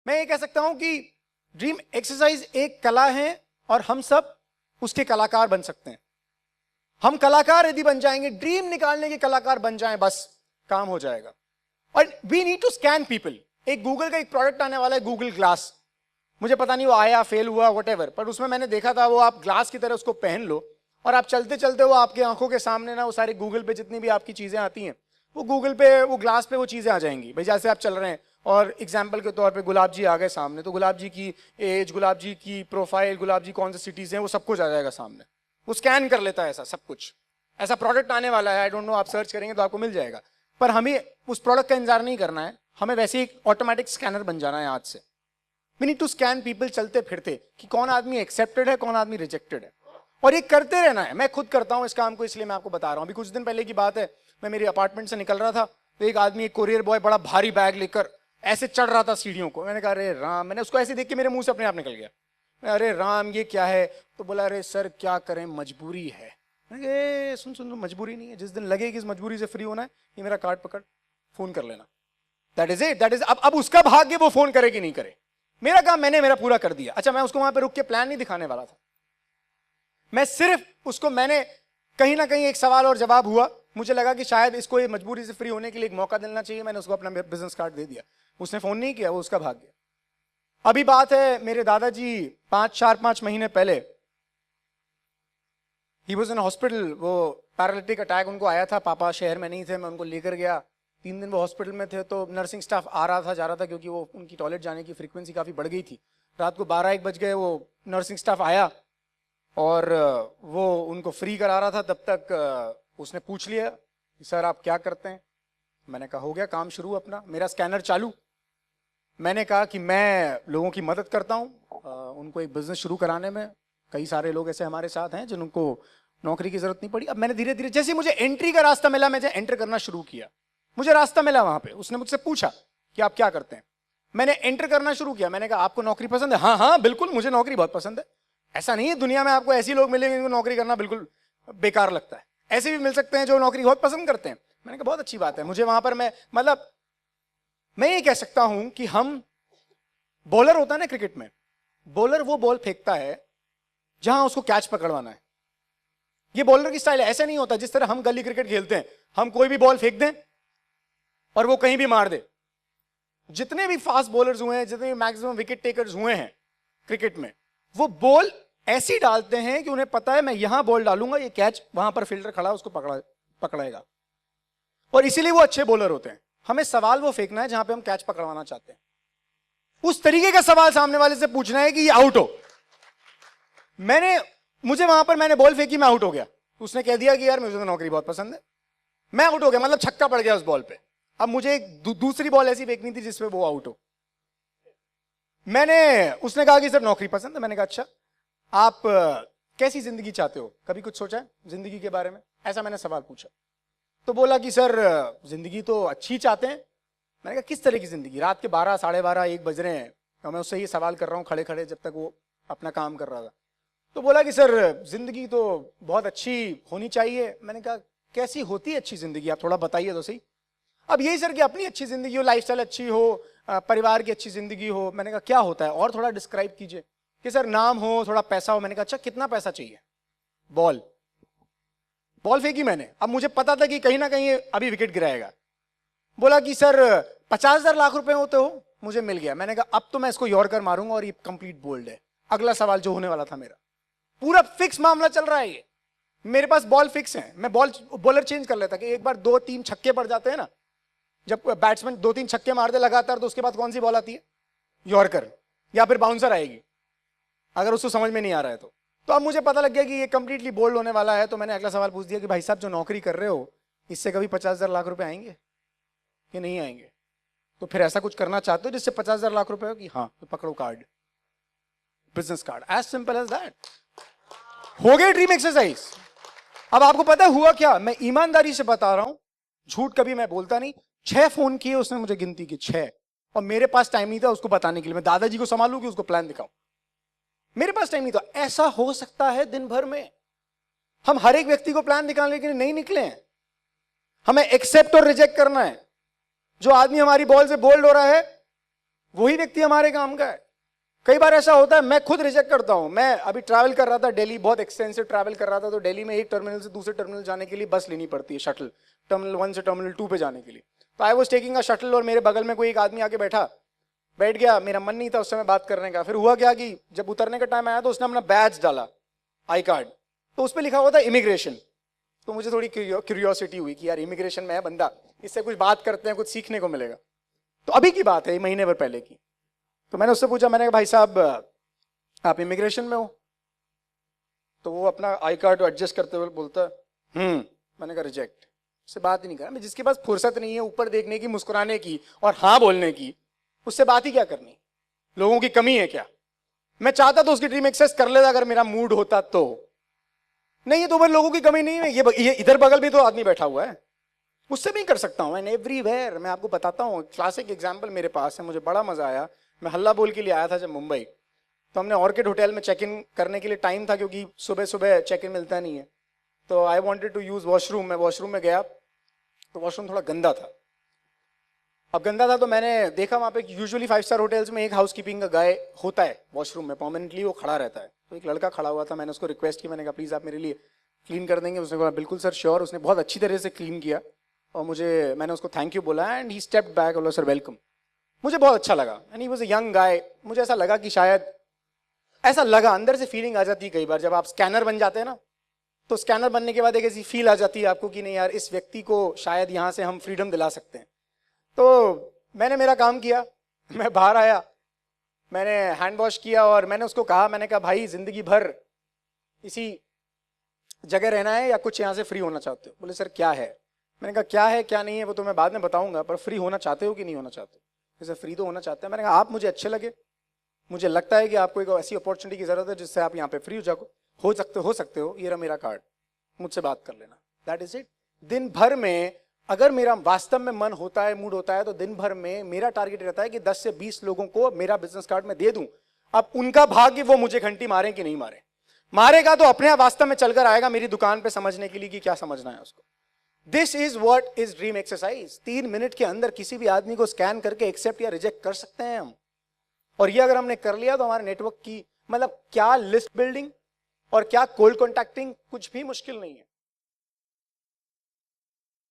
मैं ये कह सकता हूं कि ड्रीम एक्सरसाइज एक कला है और हम सब उसके कलाकार बन सकते हैं। हम कलाकार यदि बन जाएंगे, ड्रीम निकालने के कलाकार बन जाएं, बस काम हो जाएगा। और we need to scan people. एक गूगल का एक प्रोडक्ट आने वाला है, गूगल ग्लास। मुझे पता नहीं वो आया, फेल हुआ, व्हाटएवर, पर उसमें मैंने देखा था वो आप ग्लास की तरह उसको पहन लो और आप चलते चलते वो आपकी आंखों के सामने ना वो सारे गूगल पे जितनी भी आपकी चीजें आती हैं वो गूगल पे, वो ग्लास पे वो चीजें आ जाएंगी। भाई जैसे आप चल रहे हैं और एग्जाम्पल के तौर पे गुलाब जी आ गए सामने, तो गुलाब जी की एज, गुलाब जी की प्रोफाइल, गुलाब जी कौन सी सिटीज हैं, वो सब कुछ आ जाएगा सामने। वो स्कैन कर लेता है ऐसा सब कुछ। ऐसा प्रोडक्ट आने वाला है, आई डोंट नो, आप सर्च करेंगे तो आपको मिल जाएगा। पर हमें उस प्रोडक्ट का इंतजार नहीं करना है, हमें वैसे ही एक ऑटोमेटिक स्कैनर बन जाना है आज से। We need to scan people चलते फिरते कि कौन आदमी एक्सेप्टेड है, कौन आदमी रिजेक्टेड है, और ये करते रहना है। मैं खुद करता हूं इस काम को, इसलिए मैं आपको बता रहा हूं। अभी कुछ दिन पहले की बात है, मैं मेरे अपार्टमेंट से निकल रहा था तो एक आदमी, एक कोरियर बॉय, बड़ा भारी बैग लेकर ऐसे चढ़ रहा था सीढ़ियों को। मैंने कहा अरे राम, मैंने उसको ऐसे देख के मेरे मुंह से अपने आप निकल गया, अरे राम ये क्या है? तो बोला अरे सर क्या करें, मजबूरी है। मैंने सुन सुन, मजबूरी नहीं है, जिस दिन लगे कि इस मजबूरी से फ्री होना है, ये मेरा कार्ड पकड़, फोन कर लेना, that is it, that is. अब उसका भाग्य वो फोन करे कि नहीं करे, मेरा काम मैंने मेरा पूरा कर दिया। अच्छा, मैं उसको वहां पे रुक के प्लान नहीं दिखाने वाला था, मैं सिर्फ उसको, मैंने कहीं ना कहीं एक सवाल और जवाब हुआ, मुझे लगा कि शायद इसको ये मजबूरी से फ्री होने के लिए एक मौका देना चाहिए, मैंने उसको अपना बिजनेस कार्ड दे दिया। उसने फोन नहीं किया, वो उसका भाग्य। अभी बात है मेरे दादाजी 4-5 महीने पहले, ही वॉज इन हॉस्पिटल, वो पैरालिटिक अटैक उनको आया था, पापा शहर में नहीं थे, मैं उनको लेकर गया, 3 दिन वो हॉस्पिटल में थे। तो नर्सिंग स्टाफ आ रहा था, जा रहा था, क्योंकि वो उनकी टॉयलेट जाने की फ्रीक्वेंसी काफ़ी बढ़ गई थी। रात को 12-1 बज गए, वो नर्सिंग स्टाफ आया और वो उनको फ्री करा रहा था। तब तक उसने पूछ लिया कि सर आप क्या करते हैं? मैंने कहा हो गया काम शुरू अपना, मेरा स्कैनर चालू। मैंने कहा कि मैं लोगों की मदद करता हूँ, उनको एक बिजनेस शुरू कराने में। कई सारे लोग ऐसे हमारे साथ हैं जिनको नौकरी की जरूरत नहीं पड़ी। अब मैंने धीरे धीरे, जैसे मुझे एंट्री का रास्ता मिला, मैं जब एंटर करना शुरू किया, मुझे रास्ता मिला वहां पे, उसने मुझसे पूछा कि आप क्या करते हैं। मैंने एंटर करना शुरू किया, मैंने कहा आपको नौकरी पसंद है? हाँ हाँ बिल्कुल, मुझे नौकरी बहुत पसंद है। ऐसा नहीं है दुनिया में आपको ऐसे लोग मिलेंगे जिनको नौकरी करना बिल्कुल बेकार लगता है, ऐसे भी मिल सकते हैं जो नौकरी बहुत पसंद करते हैं। मैंने कहा बहुत अच्छी बात है। मुझे वहां पर, मैं ये कह सकता हूं कि हम, बॉलर होता है ना क्रिकेट में, बॉलर वो बॉल फेंकता है जहां उसको कैच पकड़वाना है। ये बॉलर की स्टाइल है। ऐसा नहीं होता जिस तरह हम गली क्रिकेट खेलते हैं, हम कोई भी बॉल फेंक दें और वो कहीं भी मार दे। जितने भी फास्ट बॉलर्स हुए हैं, जितने भी मैक्सिमम विकेट टेकर्स हुए हैं क्रिकेट में, वो बॉल ऐसी डालते हैं कि उन्हें पता है मैं यहां बॉल डालूंगा, ये कैच वहां पर फील्डर खड़ा उसको पकड़ाएगा, और इसीलिए वो अच्छे बॉलर होते हैं। हमें सवाल वो फेंकना है जहां पे हम कैच पकड़वाना चाहते हैं। उस तरीके का सवाल सामने वाले से पूछना है कि ये आउट हो। मुझे वहां पर, मैंने बॉल फेंकी, मैं आउट हो गया। उसने कह दिया कि यार मुझे तो नौकरी बहुत पसंद है, मैं आउट हो गया, मतलब छक्का पड़ गया उस बॉल पे। अब मुझे एक दूसरी बॉल ऐसी फेंकनी थी जिसपे वो आउट हो। उसने कहा कि सर नौकरी पसंद है। मैंने कहा अच्छा, आप कैसी जिंदगी चाहते हो, कभी कुछ सोचा है जिंदगी के बारे में? ऐसा मैंने सवाल पूछा। तो बोला कि सर जिंदगी तो अच्छी चाहते हैं। मैंने कहा किस तरह की जिंदगी? रात के 12, 12:30, 1 बज रहे हैं और मैं उससे ये सवाल कर रहा हूँ खड़े खड़े, जब तक वो अपना काम कर रहा था। तो बोला कि सर जिंदगी तो बहुत अच्छी होनी चाहिए। मैंने कहा कैसी होती है अच्छी जिंदगी, आप थोड़ा बताइए तो सही। अब यही सर कि अपनी अच्छी जिंदगी हो, लाइफस्टाइल अच्छी हो, परिवार की अच्छी जिंदगी हो। मैंने कहा क्या होता है और थोड़ा डिस्क्राइब कीजिए। कि सर नाम हो, थोड़ा पैसा हो। मैंने कहा अच्छा कितना पैसा चाहिए? बॉल फेंकी मैंने। अब मुझे पता था कि कहीं ना कहीं अभी विकेट गिराएगा। बोला कि सर 50,000 लाख रुपए होते हो, मुझे मिल गया। मैंने कहा अब तो मैं इसको यॉर्कर मारूंगा और ये कंप्लीट बोल्ड है। अगला सवाल जो होने वाला था मेरा, पूरा फिक्स मामला चल रहा है ये, मेरे पास बॉल फिक्स है। मैं बॉलर चेंज कर लेता कि एक बार 2-3 छक्के पड़ जाते हैं ना, जब बैट्समैन 2-3 छक्के मार दे लगातार, तो उसके बाद कौन सी बॉल आती है? यॉर्कर, या फिर बाउंसर आएगी, अगर उसको समझ में नहीं आ रहा है तो। अब मुझे पता लग गया कि ये कंप्लीटली बोल्ड होने वाला है। तो मैंने अगला सवाल पूछ दिया कि भाई साहब जो नौकरी कर रहे हो, इससे कभी 50,000 लाख रुपए आएंगे कि नहीं आएंगे? तो फिर ऐसा कुछ करना चाहते हो जिससे 50,000 लाख रुपए हो? कि हाँ। तो पकड़ो card, business card, as simple as that. हो गए ड्रीम एक्सरसाइज। अब आपको पता है हुआ क्या? मैं ईमानदारी से बता रहा हूं, झूठ कभी मैं बोलता नहीं। 6 फोन किए उसने, मुझे गिनती की 6, और मेरे पास टाइम नहीं था उसको बताने के लिए। मैं दादाजी को संभालूं कि उसको प्लान दिखाऊं, मेरे पास टाइम नहीं था। ऐसा हो सकता है दिन भर में हम हर एक व्यक्ति को प्लान दिखाने के लिए नहीं निकले हैं। हमें एक्सेप्ट और रिजेक्ट करना है। जो आदमी हमारी बॉल से बोल्ड हो रहा है वही व्यक्ति हमारे काम का है। कई बार ऐसा होता है, मैं खुद रिजेक्ट करता हूं। मैं अभी ट्रैवल कर रहा था दिल्ली, बहुत एक्सटेंसिव ट्रैवल कर रहा था, तो दिल्ली में एक टर्मिनल से दूसरे टर्मिनल जाने के लिए बस लेनी पड़ती है, शटल, टर्मिनल 1 से टर्मिनल 2 पे जाने के लिए। तो I was taking a shuttle और मेरे बगल में कोई एक आदमी आके बैठ गया। मेरा मन नहीं था उस समय बात करने का। फिर हुआ क्या कि जब उतरने का टाइम आया तो उसने अपना बैज डाला, आई कार्ड, तो उस पर लिखा हुआ था इमिग्रेशन। तो मुझे थोड़ी क्यूरियोसिटी हुई कि यार इमिग्रेशन में है बंदा, इससे कुछ बात करते हैं, कुछ सीखने को मिलेगा। तो अभी की बात है, महीने भर पहले की। तो मैंने उससे पूछा, मैंने कहा भाई साहब आप इमिग्रेशन में हो? तो वो अपना आई कार्ड एडजस्ट करते हुए बोलता मैंने कहा रिजेक्ट। उससे बात ही नहीं करा। मैं जिसके पास फुर्सत नहीं है ऊपर देखने की, मुस्कुराने की और हाँ बोलने की, उससे बात ही क्या करनी? लोगों की कमी है क्या? मैं चाहता तो उसकी ड्रीम एक्सेस कर लेता अगर मेरा मूड होता तो। नहीं, ये तो लोगों की कमी नहीं है। ये इधर बगल भी तो आदमी बैठा हुआ है, उससे भी कर सकता हूं। एंड एवरीवेयर मैं आपको बताता हूँ, क्लासिक एग्जाम्पल मेरे पास है, मुझे बड़ा मजा आया। मैं हल्ला बोल के लिए आया था जब मुंबई, तो हमने ऑर्किड होटल में चेक इन करने के लिए टाइम था, क्योंकि सुबह सुबह चेक इन मिलता नहीं है। तो I wanted to use washroom. मैं वॉशरूम में गया तो वॉशरूम थोड़ा गंदा था। अब गंदा था तो मैंने देखा वहाँ पे यूजुअली 5 स्टार होटल्स में एक हाउसकीपिंग का गाय होता है वॉशरूम में, परमानेंटली वो खड़ा रहता है। तो एक लड़का खड़ा हुआ था, मैंने उसको रिक्वेस्ट की, मैंने कहा प्लीज़ आप मेरे लिए क्लीन कर देंगे? उसने कहा बिल्कुल सर, श्योर। उसने बहुत अच्छी तरह से क्लीन किया और मैंने उसको थैंक यू बोला एंड ही स्टेप्ड बैक, बोला सर वेलकम। मुझे बहुत अच्छा लगा and he was a young guy. मुझे ऐसा लगा कि शायद, ऐसा लगा, अंदर से फीलिंग आ जाती है कई बार जब आप स्कैनर बन जाते हैं ना, तो स्कैनर बनने के बाद एक ऐसी फील आ जाती है आपको कि नहीं यार, इस व्यक्ति को शायद यहाँ से हम फ्रीडम दिला सकते हैं। तो मैंने मेरा काम किया, मैं बाहर आया, मैंने हैंड वॉश किया और मैंने उसको कहा, मैंने कहा भाई जिंदगी भर इसी जगह रहना है या कुछ यहाँ से फ्री होना चाहते हो? बोले सर क्या है? मैंने कहा क्या है क्या नहीं है वो तो मैं बाद में बताऊंगा, पर फ्री होना चाहते हो कि नहीं होना चाहते हो? जैसे फ्री तो होना चाहते हैं। मैंने कहा आप मुझे अच्छे लगे, मुझे लगता है कि आपको एक ऐसी अपॉर्चुनिटी की जरूरत है जिससे आप यहाँ पे फ्री हो सकते हो, ये रहा मेरा कार्ड, मुझसे बात कर लेना, दैट इज इट। दिन भर में अगर मेरा वास्तव में मन होता है, मूड होता है, तो दिन भर में मेरा टारगेट रहता है कि 10 से 20 लोगों को मेरा बिजनेस कार्ड में दे दूं। अब उनका भाग्य वो मुझे घंटी मारे कि नहीं मारे। मारेगा तो अपने आप वास्तव में चलकर आएगा मेरी दुकान पे समझने के लिए कि क्या समझना है उसको। This is what is dream exercise. 3 minute के अंदर किसी भी आदमी को स्कैन करके एक्सेप्ट या रिजेक्ट कर सकते हैं हम। और ये अगर हमने कर लिया तो हमारे नेटवर्क की, मतलब क्या लिस्ट बिल्डिंग और क्या कोल्ड कॉन्टैक्टिंग, कुछ भी मुश्किल नहीं है।